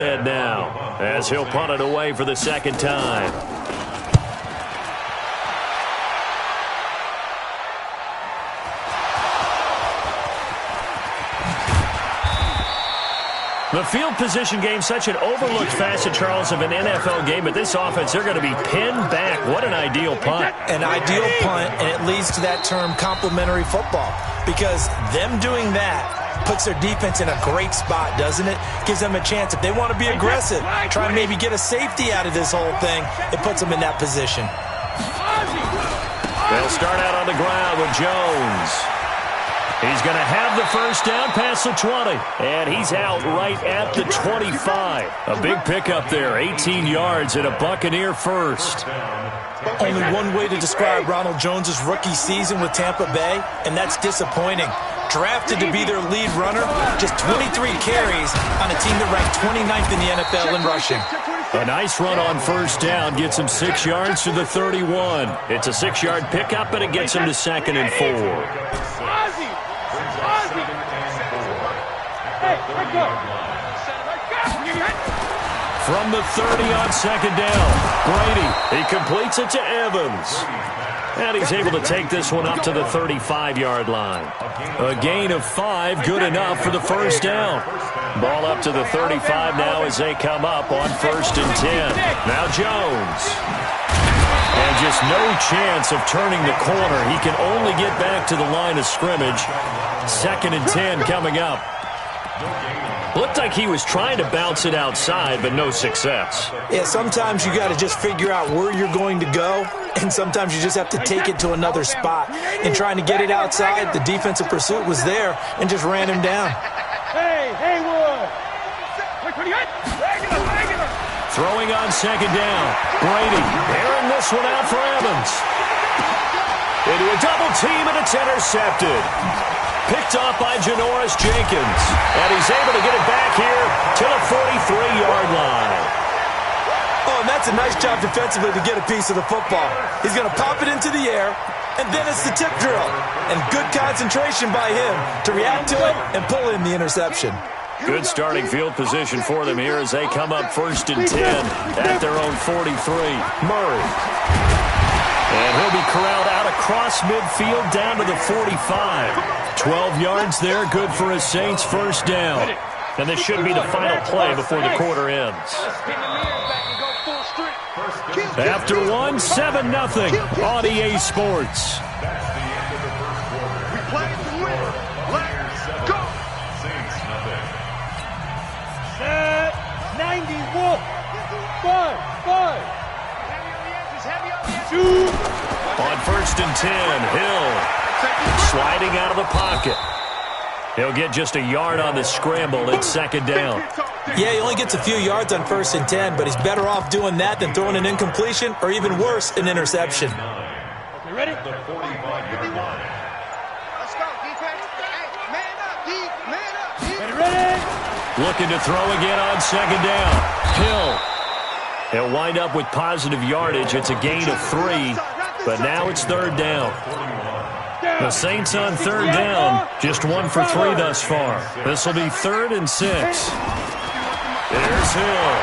And now, as he'll punt it away for the second time. The field position game, such an overlooked facet, Charles, of an NFL game. But this offense, they're going to be pinned back. What an ideal punt. An ideal punt, and it leads to that term complementary football. Because them doing that puts their defense in a great spot, doesn't it? Gives them a chance. If they want to be aggressive, try and maybe get a safety out of this whole thing, it puts them in that position. They'll start out on the ground with Jones. He's going to have the first down past the 20. And he's out right at the 25. A big pickup there, 18 yards and a Buccaneer first. Only one way to describe Ronald Jones' rookie season with Tampa Bay, and that's disappointing. Drafted to be their lead runner, just 23 carries on a team that ranked 29th in the NFL in rushing. A nice run on first down gets him 6 yards to the 31. It's a 6-yard pickup, and it gets him to 2nd and 4. From the 30 on 2nd down, Brady, he completes it to Evans. And he's able to take this one up to the 35-yard line. A gain of 5, good enough for the first down. Ball up to the 35 now as they come up on 1st and 10. Now Jones. And just no chance of turning the corner. He can only get back to the line of scrimmage. 2nd and 10 coming up. Looked like he was trying to bounce it outside, but no success. Yeah, sometimes you got to just figure out where you're going to go, and sometimes you just have to take it to another spot. And trying to get it outside, the defensive pursuit was there and just ran him down. Hey, Haywood! Throwing on 2nd down. Brady airing this one out for Evans. Into a double team, and it's intercepted. Picked off by Janoris Jenkins. And he's able to get it back here to the 43-yard line. Oh, and that's a nice job defensively to get a piece of the football. He's going to pop it into the air, and then it's the tip drill. And good concentration by him to react to it and pull in the interception. Good starting field position for them here as they come up 1st and 10 at their own 43. Murray. And he'll be corralled out across midfield down to the 45. 12 yards there, good for a Saints first down. And this should be the final play before the quarter ends. After one, 7-0 on EA Sports. Set 91. 5. On 1st and 10, Hill sliding out of the pocket. He'll get just a yard on the scramble. It's 2nd down. Yeah, he only gets a few yards on 1st and 10, but he's better off doing that than throwing an incompletion or even worse, an interception. You ready? The 45-yard line. Let's go, defense. Hey, man up, Ready? Looking to throw again on 2nd down. Hill. He'll wind up with positive yardage. It's a gain of 3, but now it's 3rd down. The Saints on 3rd down, just 1 for 3 thus far. This will be 3rd and 6. There's Hill.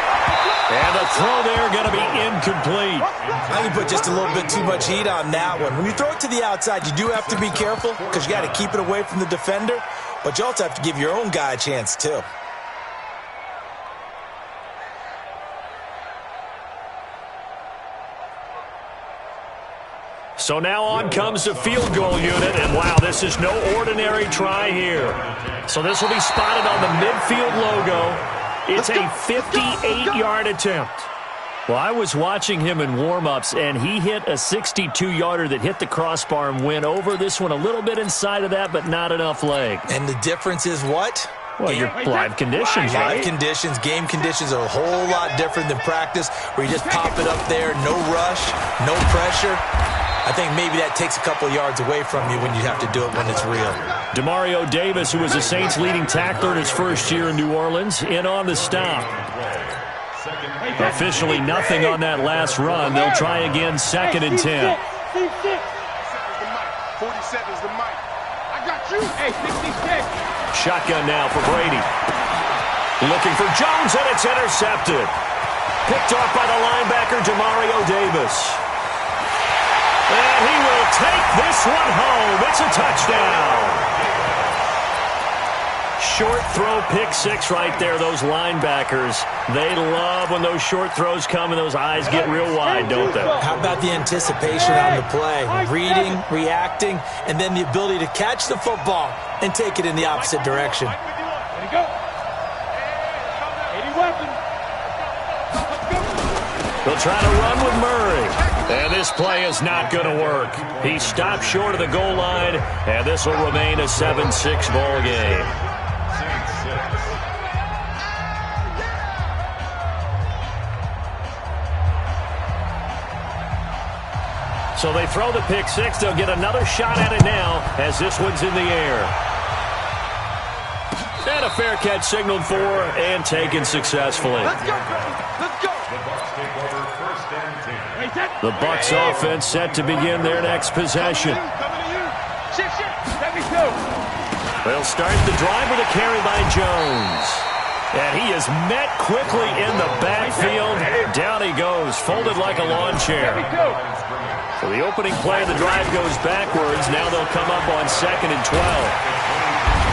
And the throw there going to be incomplete. I can put just a little bit too much heat on that one. When you throw it to the outside, you do have to be careful because you got to keep it away from the defender, but you also have to give your own guy a chance too. So now on comes the field goal unit, and wow, this is no ordinary try here. So this will be spotted on the midfield logo. It's a 58-yard attempt. Well, I was watching him in warm-ups, and he hit a 62-yarder that hit the crossbar and went over. This one a little bit inside of that, but not enough leg. And the difference is what? Well, your live conditions, right? Live conditions, game conditions are a whole lot different than practice, where you just pop it up there, no rush, no pressure. I think maybe that takes a couple yards away from you when you have to do it when it's real. Demario Davis, who was the Saints' leading tackler in his first year in New Orleans, in on the stop. Officially nothing on that last run. They'll try again 2nd and 10. 47 is the mic. I got you. Hey, 66. Shotgun now for Brady. Looking for Jones, and it's intercepted. Picked off by the linebacker, Demario Davis. And he will take this one home. It's a touchdown. Short throw, pick six right there. Those linebackers, they love when those short throws come and those eyes get real wide, don't they? How about the anticipation on the play? Reading, reacting, and then the ability to catch the football and take it in the opposite direction. Let it go. 80 weapons. They'll try to run with Murray. And this play is not going to work. He stopped short of the goal line, and this will remain a 7-6 ball game. So they throw the pick six. They'll get another shot at it now as this one's in the air. And a fair catch signaled for and taken successfully. Let's go, let's go. The Bucs offense set to begin their next possession. They'll start the drive with a carry by Jones. And he is met quickly in the backfield. Down he goes, folded like a lawn chair. So the opening play of the drive goes backwards. Now they'll come up on 2nd and 12.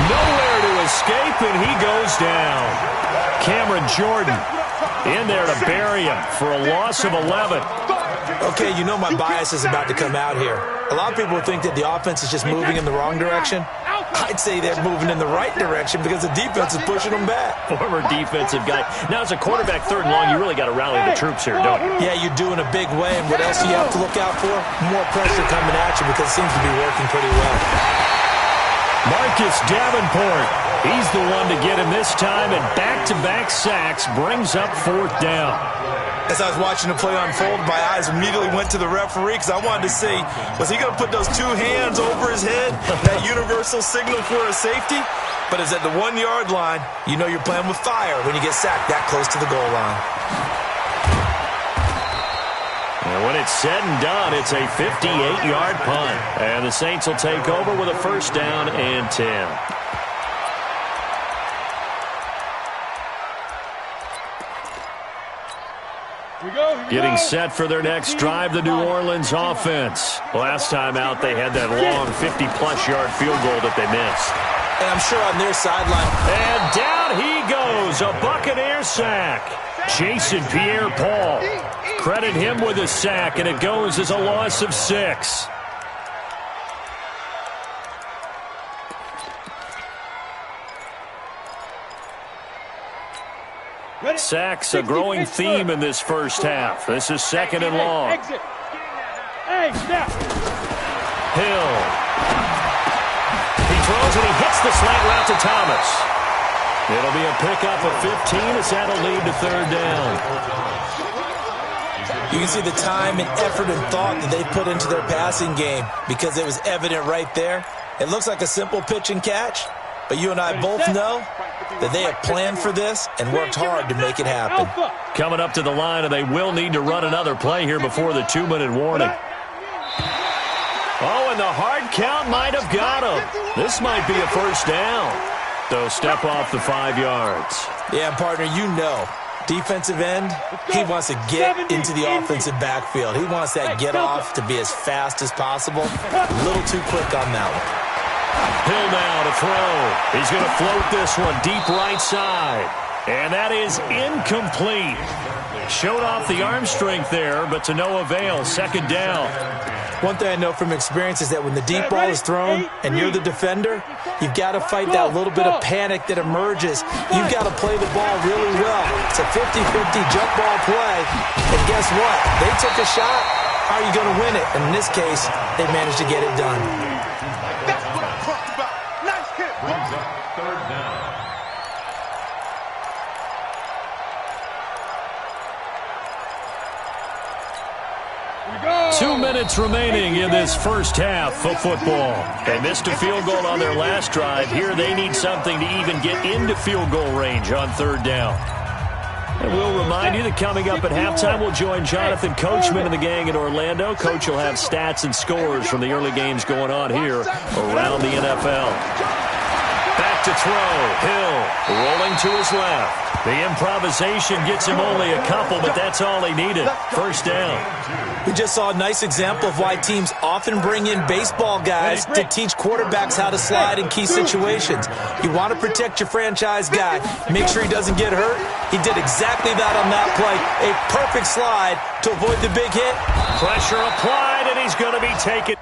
Nowhere to escape, and he goes down. Cameron Jordan in there to bury him for a loss of 11. Okay, you know my bias is about to come out here. A lot of people think that the offense is just moving in the wrong direction. I'd say they're moving in the right direction because the defense is pushing them back. Former defensive guy. Now, as a quarterback, 3rd and long, you really got to rally the troops here, don't you? Yeah, you do in a big way. And what else do you have to look out for? More pressure coming at you because it seems to be working pretty well. Marcus Davenport. He's the one to get him this time, and back-to-back sacks brings up 4th down. As I was watching the play unfold, my eyes immediately went to the referee because I wanted to see, was he going to put those 2 hands over his head, that universal signal for a safety? But it's at the 1-yard line. You know you're playing with fire when you get sacked that close to the goal line. And when it's said and done, it's a 58-yard punt. And the Saints will take over with a 1st down and 10. Getting set for their next drive, the New Orleans offense. Last time out, they had that long 50-plus yard field goal that they missed. And I'm sure on their sideline. And down he goes, a Buccaneer sack. Jason Pierre-Paul. Credit him with a sack, and it goes as a loss of 6. Sacks, a growing theme in this first half. This is 2nd and long. Hill. He throws and he hits the slant route to Thomas. It'll be a pickup of 15 as that'll lead to 3rd down. You can see the time and effort and thought that they put into their passing game because it was evident right there. It looks like a simple pitch and catch, but you and I both know that they have planned for this and worked hard to make it happen. Coming up to the line, and they will need to run another play here before the 2-minute warning. Oh, and the hard count might have got him. This might be a 1st down. They'll step off the 5 yards. Yeah, partner, you know, defensive end, he wants to get into the offensive backfield. He wants that get off to be as fast as possible. A little too quick on that one. Hill now to throw. He's going to float this one deep right side. And that is incomplete. Showed off the arm strength there, but to no avail. 2nd down. One thing I know from experience is that when the deep ball is thrown and you're the defender, you've got to fight that little bit of panic that emerges. You've got to play the ball really well. It's a 50-50 jump ball play. And guess what? They took a shot. How are you going to win it? And in this case, they managed to get it done. That's what I'm talking about. Nice hit. Brings up 3rd down. Go. 2 minutes remaining in this first half of football. They missed a field goal on their last drive. Here they need something to even get into field goal range on 3rd down. And we'll remind you that coming up at halftime, we'll join Jonathan Coachman and the gang in Orlando. Coach will have stats and scores from the early games going on here around the NFL. Back to throw. Hill rolling to his left. The improvisation gets him only a couple, but that's all he needed. First down. We just saw a nice example of why teams often bring in baseball guys to teach quarterbacks how to slide in key situations. You want to protect your franchise guy. Make sure he doesn't get hurt. He did exactly that on that play. A perfect slide to avoid the big hit. Pressure applied, and he's going to be taken.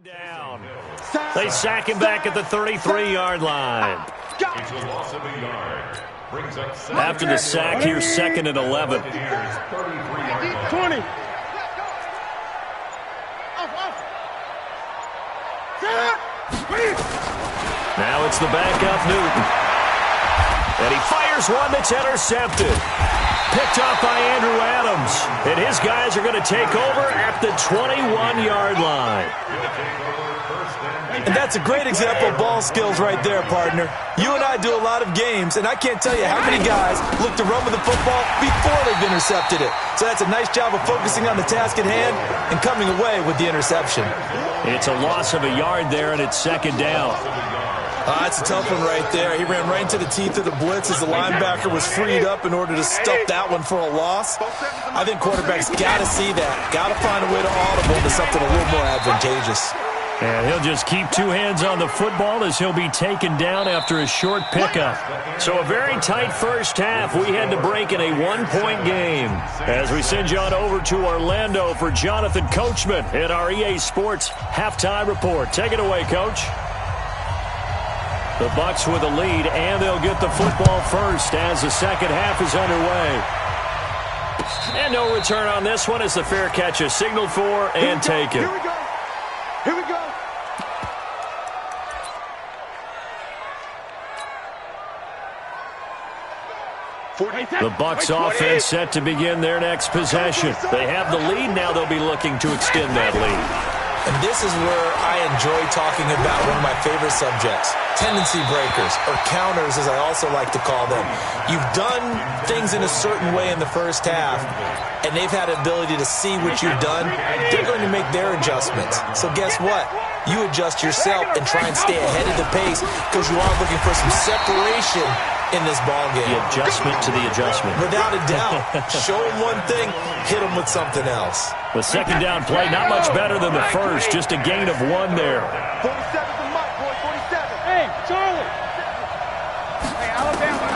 Down. They sack him back at the 33-yard line. It's a loss of a yard. Brings up After the sack, here's 2nd and 11. 20. Now it's the backup Newton. And he fires one that's intercepted. Picked off by Andrew Adams. And his guys are going to take over at the 21-yard line. And that's a great example of ball skills right there, partner. You and I do a lot of games, and I can't tell you how many guys look to run with the football before they've intercepted it. So that's a nice job of focusing on the task at hand and coming away with the interception. It's a loss of a yard there, and it's 2nd down. That's a tough one right there. He ran right into the teeth of the blitz as the linebacker was freed up in order to stuff that one for a loss. I think quarterbacks got to see that. Got to find a way to audible to something a little more advantageous. And he'll just keep 2 hands on the football as he'll be taken down after a short pickup. So a very tight first half. We had to break in a 1-point game. As we send you on over to Orlando for Jonathan Coachman at our EA Sports Halftime Report. Take it away, Coach. The Bucs with a lead, and they'll get the football first as the second half is underway. And no return on this one as the fair catch is signaled for and taken. Here we go. Here we go. The Bucs offense set to begin their next possession. They have the lead. Now they'll be looking to extend that lead. And this is where I enjoy talking about one of my favorite subjects, tendency breakers, or counters as I also like to call them. You've done things in a certain way in the first half, and they've had the ability to see what you've done. They're going to make their adjustments. So guess what? You adjust yourself and try and stay ahead of the pace because you are looking for some separation in this ballgame. The adjustment to the adjustment. Without a doubt. Show them one thing, hit them with something else. The second down play, not much better than the first, just a gain of 1 there. 47's the mark, boy, 47. Hey, Charlie. Hey, Alabama.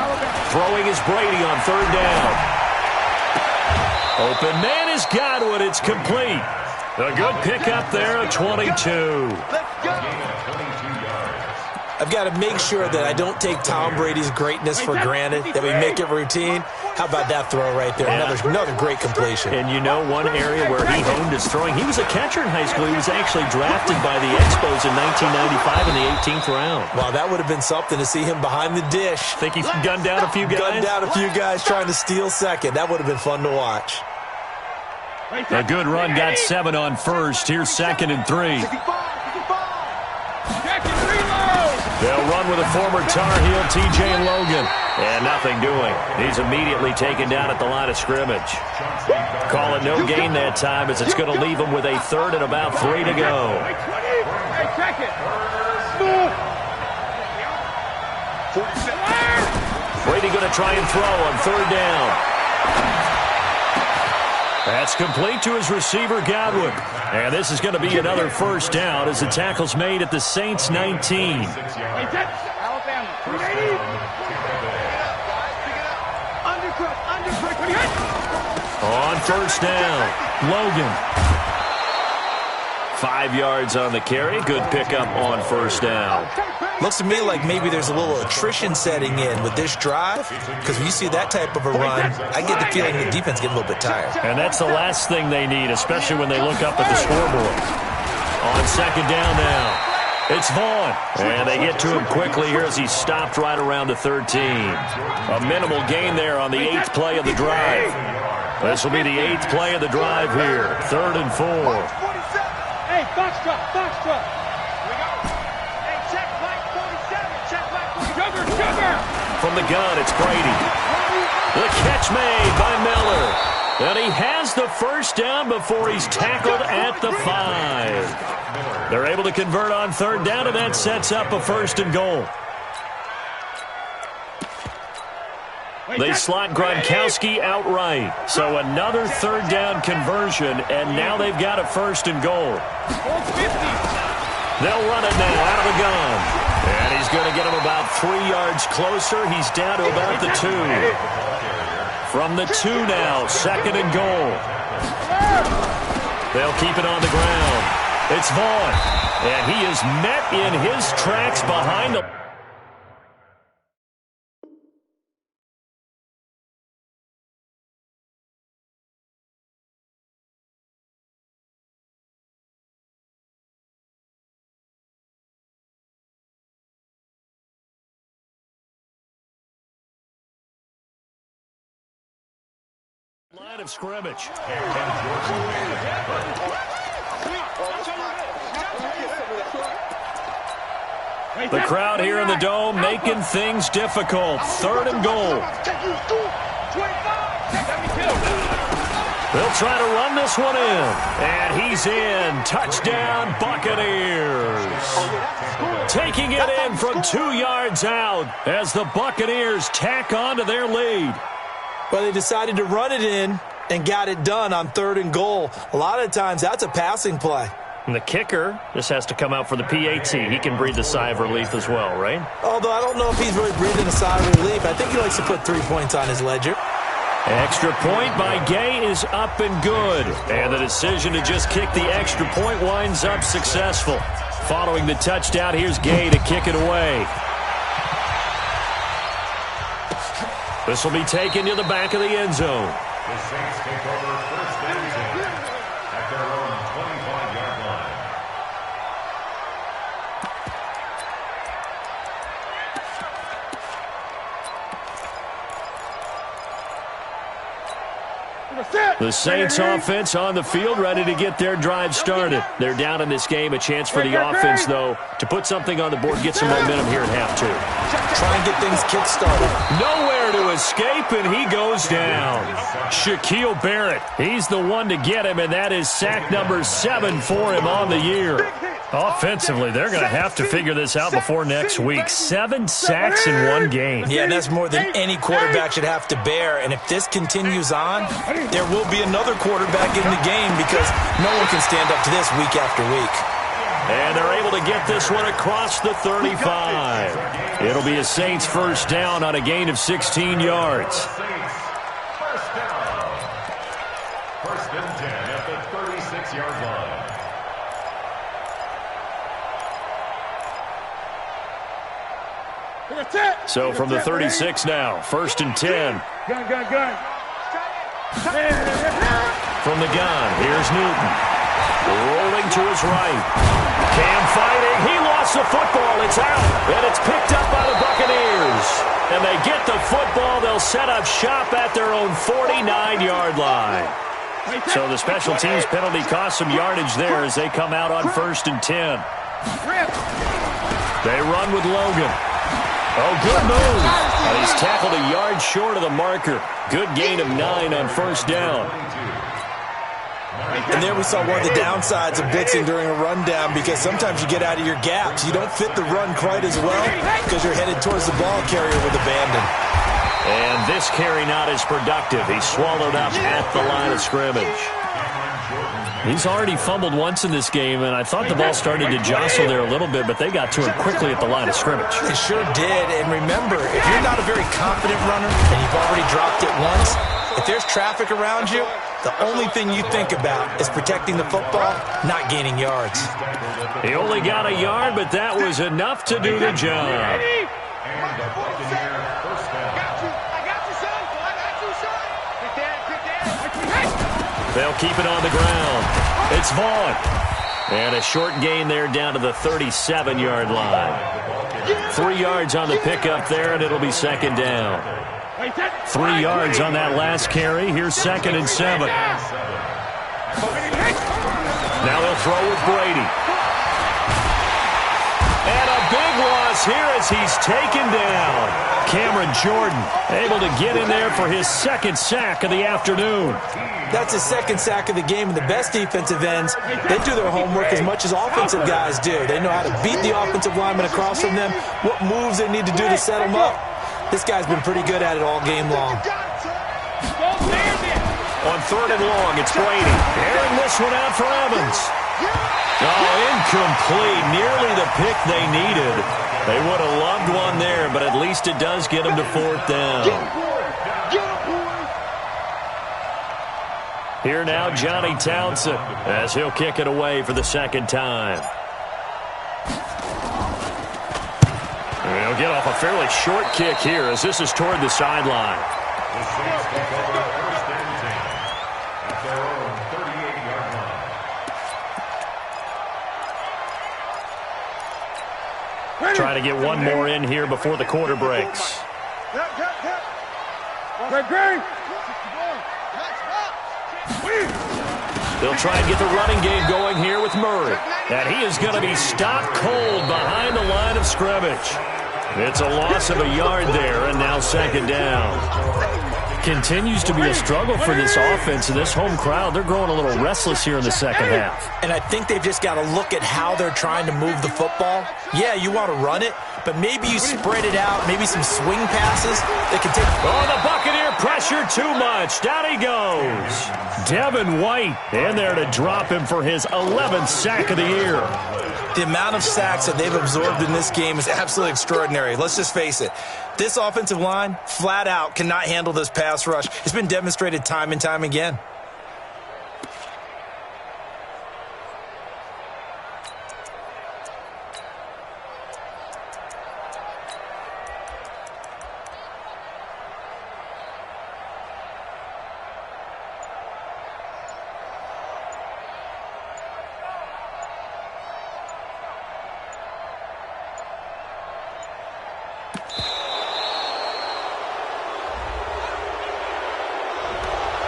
Throwing is Brady on 3rd down. Open man is Godwin. It's complete. A good pickup there at 22. Let's go. I've got to make sure that I don't take Tom Brady's greatness for granted, that we make it routine. How about that throw right there? Another great completion. And you know one area where he honed his throwing, he was a catcher in high school. He was actually drafted by the Expos in 1995 in the 18th round. Wow, that would have been something to see him behind the dish. Think he gunned down a few guys? Gunned down a few guys trying to steal second. That would have been fun to watch. A good run, got 7 on first. Here's 2nd and 3. They'll run with a former Tar Heel, TJ Logan. And nothing doing. He's immediately taken down at the line of scrimmage. Call it no gain that time as it's going to leave him with a 3rd and about 3 to go. Brady going to try and throw on 3rd down. That's complete to his receiver, Godwin. And this is going to be another first down as the tackle's made at the Saints 19. On first down, Logan. 5 yards on the carry. Good pickup on first down. Looks to me like maybe there's a little attrition setting in with this drive, because when you see that type of a run, I get the feeling the defense getting a little bit tired. And that's the last thing they need, especially when they look up at the scoreboard. On second down now, it's Vaughn. And they get to him quickly here as he's stopped right around the 13. A minimal gain there on the 8th play of the drive. This will be the 8th play of the drive here. 3rd and 4. Hey, box truck, box truck. Hey, check flight 47, check flight 47. Sugar. From the gun, it's Brady. The catch made by Miller. And he has the first down before he's tackled at the 5. They're able to convert on 3rd down, and that sets up a 1st and goal. They slot Gronkowski outright. So another 3rd down conversion, and now they've got a 1st and goal. They'll run it now out of the gun. And he's going to get him about 3 yards closer. He's down to about the 2. From the 2 now, 2nd and goal. They'll keep it on the ground. It's Vaughn. And he is met in his tracks behind the... line of scrimmage. The crowd here in the Dome making things difficult. 3rd and goal. They'll try to run this one in. And he's in. Touchdown, Buccaneers. Taking it in from 2 yards out as the Buccaneers tack on to their lead. Well, they decided to run it in and got it done on 3rd and goal. A lot of times, that's a passing play. And the kicker just has to come out for the PAT. He can breathe a sigh of relief as well, right? Although I don't know if he's really breathing a sigh of relief. I think he likes to put 3 points on his ledger. Extra point by Gay is up and good. And the decision to just kick the extra point winds up successful. Following the touchdown, here's Gay to kick it away. This will be taken to the back of the end zone. The Saints take over 1st and 10 at their own 25-yard line. The Saints offense on the field ready to get their drive started. They're down in this game. A chance for the offense, though, to put something on the board, get some momentum here at half 2. Try and get things kick-started. Nowhere to escape, and he goes down. Shaquille Barrett, he's the one to get him, and that is sack number 7 for him on the year. Offensively, they're going to have to figure this out before next week. 7 sacks in 1 game. Yeah, and that's more than any quarterback should have to bear. And if this continues on, there will be another quarterback in the game because no one can stand up to this week after week. And they're able to get this one across the 35. It'll be a Saints 1st down on a gain of 16 yards. First down. 1st and 10 at the 36-yard line. So from the 36 now, 1st and 10. Gun. From the gun, here's Newton. Rolling to his right. Cam fighting. He lost the football. It's out. And it's picked up by the Buccaneers. And they get the football. They'll set up shop at their own 49-yard line. So the special teams penalty cost some yardage there as they come out on 1st and 10. They run with Logan. Oh, good move. And he's tackled a yard short of the marker. Good gain of 9 on 1st down. And there we saw one of the downsides of blitzing during a rundown because sometimes you get out of your gaps. You don't fit the run quite as well because you're headed towards the ball carrier with abandon. And this carry not as productive. He's swallowed up at the line of scrimmage. He's already fumbled once in this game, and I thought the ball started to jostle there a little bit, but they got to him quickly at the line of scrimmage. It sure did. And remember, if you're not a very confident runner and you've already dropped it once, if there's traffic around you, The only thing you think about is protecting the football, not gaining yards. He only got a yard, but that was enough to do the job. They'll keep it on the ground. It's Vaughn. And a short gain there down to the 37-yard line. 3 yards on the pickup there, and it'll be second down. 3 yards on that last carry. Here's 2nd and 7. Now they'll throw with Brady. And a big loss here as he's taken down. Cameron Jordan able to get in there for his 2nd sack of the afternoon. That's his 2nd sack of the game, and the best defensive ends, they do their homework as much as offensive guys do. They know how to beat the offensive lineman across from them, what moves they need to do to set them up. This guy's been pretty good at it all game long. On 3rd and long, it's Brady. Airing this one out for Evans. Oh, incomplete. Nearly the pick they needed. They would have loved one there, but at least it does get them to 4th down. Here now, Johnny Townsend, as he'll kick it away for the 2nd time. And he'll get off a fairly short kick here as this is toward the sideline. The Saints take over 1st and 10 at their own 38-yard line. Try to get one more in here before the quarter breaks. They'll try and get the running game going here with Murray. And he is going to be stopped cold behind the line of scrimmage. It's a loss of a yard there, and now 2nd down. Continues to be a struggle for this offense, and this home crowd, they're growing a little restless here in the 2nd half. And I think they've just got to look at how they're trying to move the football. Yeah, you want to run it, but maybe you spread it out, maybe some swing passes that can take... Oh, the Buccaneer pressure too much. Down he goes. Devin White in there to drop him for his 11th sack of the year. The amount of sacks that they've absorbed in this game is absolutely extraordinary. Let's just face it. This offensive line, flat out, cannot handle this pass rush. It's been demonstrated time and time again.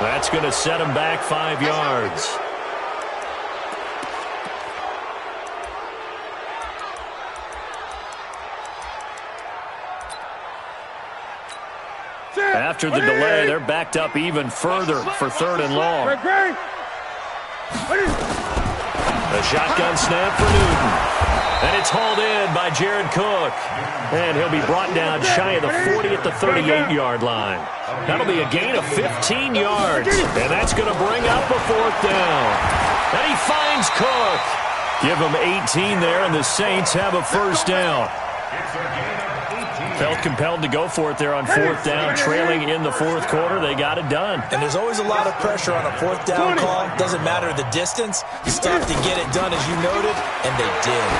That's going to set him back 5 yards. After the delay, they're backed up even further for 3rd and long. A shotgun snap for Newton. And it's hauled in by Jared Cook. And he'll be brought down shy of the 40 at the 38-yard line. That'll be a gain of 15 yards. And that's going to bring up a 4th down. And he finds Cook. Give him 18 there, and the Saints have a 1st down. Felt compelled to go for it there on 4th down, trailing in the 4th quarter. They got it done. And there's always a lot of pressure on a 4th down call. Doesn't matter the distance. It's tough to get it done, as you noted, and they did.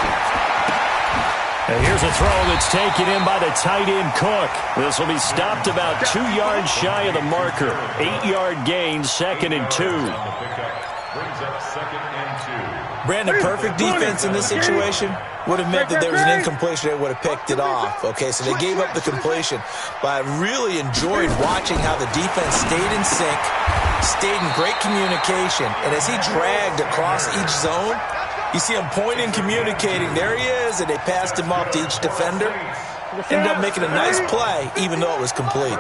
And here's a throw that's taken in by the tight end Cook. This will be stopped about 2 yards shy of the marker. 8-yard gain, 2nd and 2. Brings up 2nd and 2. Brandon, perfect defense in this situation would have meant that there was an incompletion. They would have picked it off. Okay, so they gave up the completion. But I really enjoyed watching how the defense stayed in sync, stayed in great communication. And as he dragged across each zone, you see him pointing, communicating. There he is, and they passed him off to each defender. Ended up making a nice play, even though it was complete.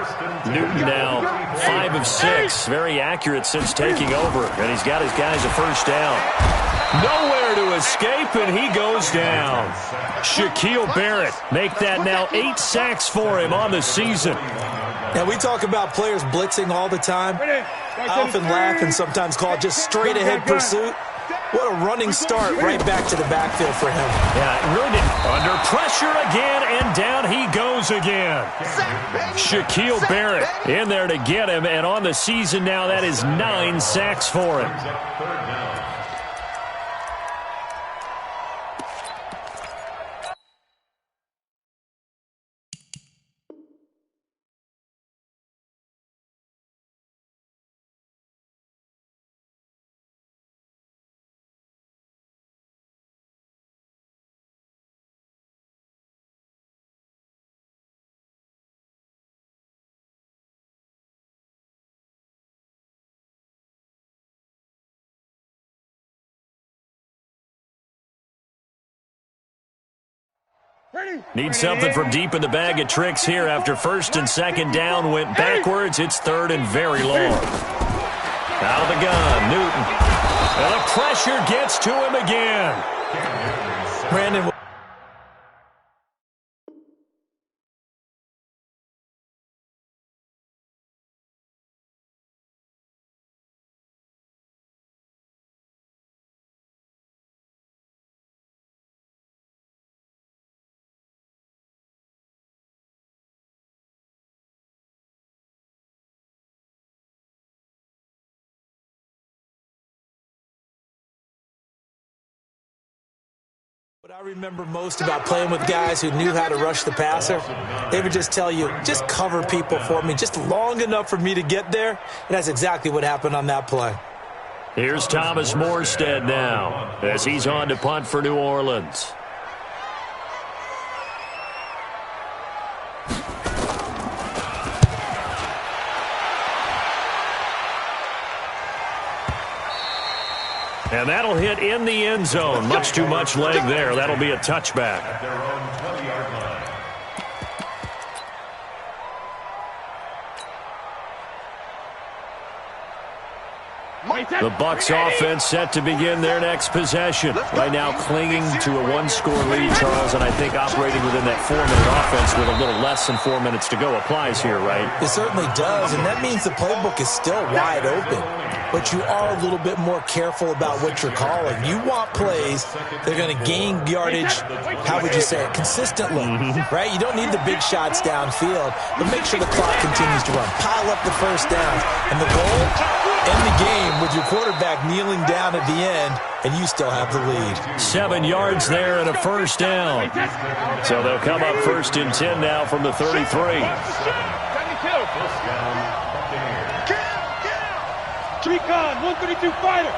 Newton now 5 of 6. Very accurate since taking over. And he's got his guys a 1st down. Nowhere to escape, and he goes down. Shaquille Barrett make that now 8 sacks for him on the season. Now, we talk about players blitzing all the time. I often laugh and sometimes call it just straight-ahead pursuit. What a running start right back to the backfield for him. Yeah, it really did. Under pressure again, and down he goes again. Shaquille Barrett in there to get him, and on the season now, that is 9 sacks for him. Need something from deep in the bag of tricks here after first and second down went backwards. It's third and very long. Out of the gun, Newton. And the pressure gets to him again. Brandon. What I remember most about playing with guys who knew how to rush the passer, they would just tell you, just cover people for me, just long enough for me to get there. And that's exactly what happened on that play. Here's Thomas Morstead now as he's on to punt for New Orleans. And that'll hit in the end zone. Much too much leg there. That'll be a touchback. At their own 20-yard line. The Bucs offense set to begin their next possession. Right now clinging to a one-score lead, Charles, and I think operating within that 4-minute offense with a little less than 4 minutes to go applies here, right? It certainly does, and that means the playbook is still wide open. But you are a little bit more careful about what you're calling. You want plays that are going to gain yardage, how would you say it, consistently, right? You don't need the big shots downfield, but make sure the clock continues to run. Pile up the first downs. And the goal, end the game with your quarterback kneeling down at the end, and you still have the lead. 7 yards there and a first down. So they'll come up first and 10 now from the 33. Recon, 132 fighter.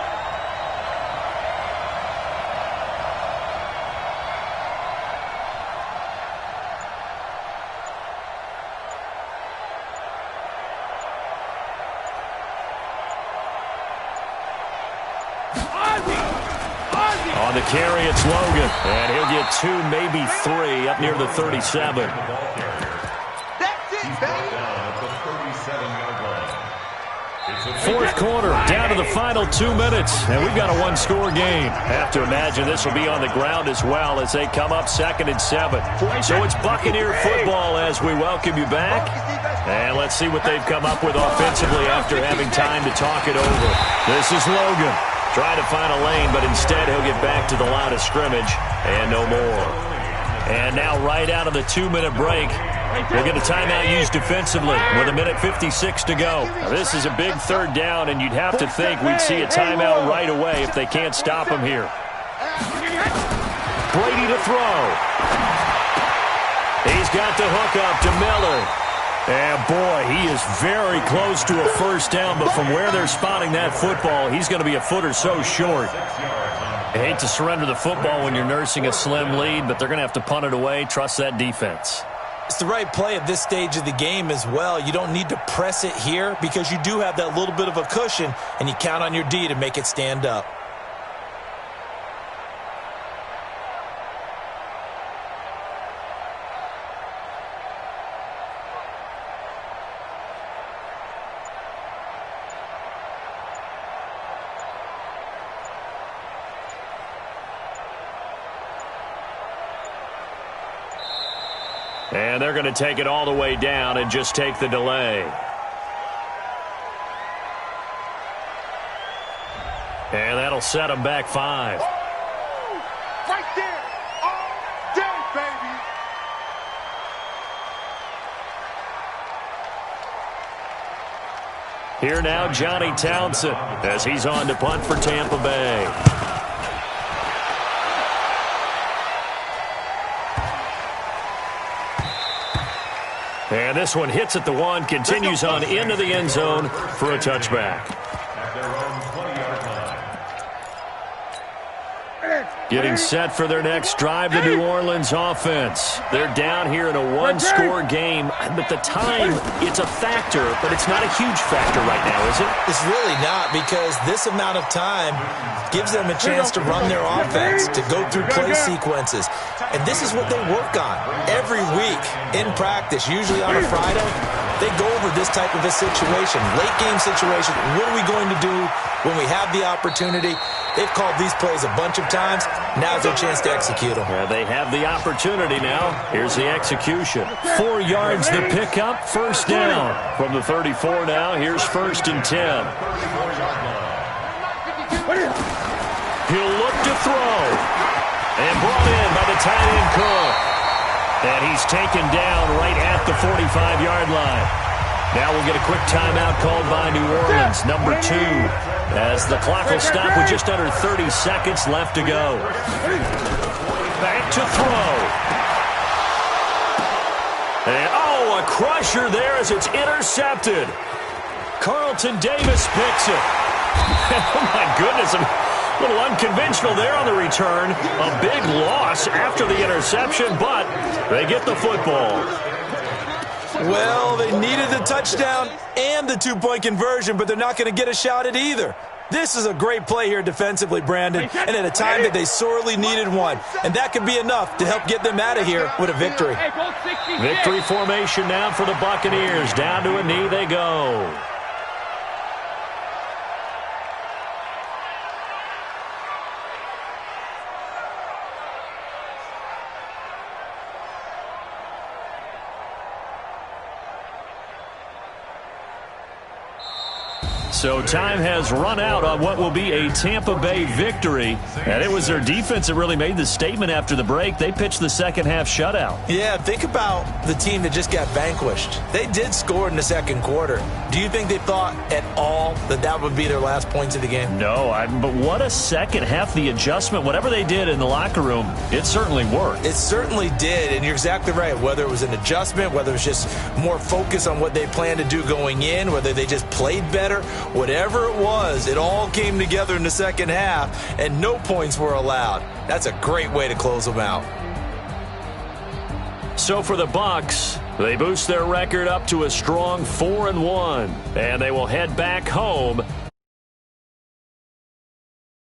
On the carry, it's Logan. And he'll get 2, maybe 3 up near the 37. That's it, baby. Fourth quarter, down to the final 2 minutes, and we've got a one-score game. Have to imagine this will be on the ground as well as they come up 2nd and 7. So it's Buccaneer football as we welcome you back. And let's see what they've come up with offensively after having time to talk it over. This is Logan. Trying to find a lane, but instead he'll get back to the line of scrimmage and no more. And now right out of the 2-minute break, we'll get a timeout used defensively with 1:56 to go. Now, this is a big third down, and you'd have to think we'd see a timeout right away if they can't stop him here. Brady to throw. He's got the hook up to Miller. And, boy, he is very close to a first down, but from where they're spotting that football, he's going to be a foot or so short. I hate to surrender the football when you're nursing a slim lead, but they're going to have to punt it away. Trust that defense. It's the right play at this stage of the game as well. You don't need to press it here because you do have that little bit of a cushion, and you count on your D to make it stand up. And they're going to take it all the way down and just take the delay. And that'll set them back 5. Right there. All day, baby. Here now, Johnny Townsend, as he's on to punt for Tampa Bay. And this one hits at the 1, continues on into the end zone for a touchback. At their own 20-yard line. Getting set for their next drive, the New Orleans offense. They're down here in a one-score game, but the time, it's a factor, but it's not a huge factor right now, is it? It's really not, because this amount of time gives them a chance to run their offense, to go through play sequences. And this is what they work on every week in practice, usually on a Friday. They go over this type of a situation, late game situation. What are we going to do when we have the opportunity? They've called these plays a bunch of times. Now's their chance to execute them. Yeah, they have the opportunity now. Here's the execution. 4 yards the pickup, first down. From the 34 now, here's 1st and 10. He'll look to throw. And brought in by the tight end Cook. And he's taken down right at the 45-yard line. Now we'll get a quick timeout called by New Orleans, number 2, as the clock will stop with just under 30 seconds left to go. Back to throw. And, oh, a crusher there as it's intercepted. Carlton Davis picks it. Oh, my goodness. A little unconventional there on the return. A big loss after the interception, but they get the football. Well, they needed the touchdown and the 2-point conversion, but they're not going to get a shot at either. This is a great play here defensively, Brandon, and at a time that they sorely needed one. And that could be enough to help get them out of here with a victory. Victory formation now for the Buccaneers. Down to a knee they go. So time has run out on what will be a Tampa Bay victory. And it was their defense that really made the statement after the break. They pitched the second half shutout. Yeah, think about the team that just got vanquished. They did score in the second quarter. Do you think they thought at all that that would be their last points of the game? No, but what a second half. The adjustment, whatever they did in the locker room, it certainly worked. It certainly did, and you're exactly right. Whether it was an adjustment, whether it was just more focus on what they planned to do going in, whether they just played better, whatever it was, it all came together in the second half, and no points were allowed. That's a great way to close them out. So for the Bucs, they boost their record up to a strong 4-1, and they will head back home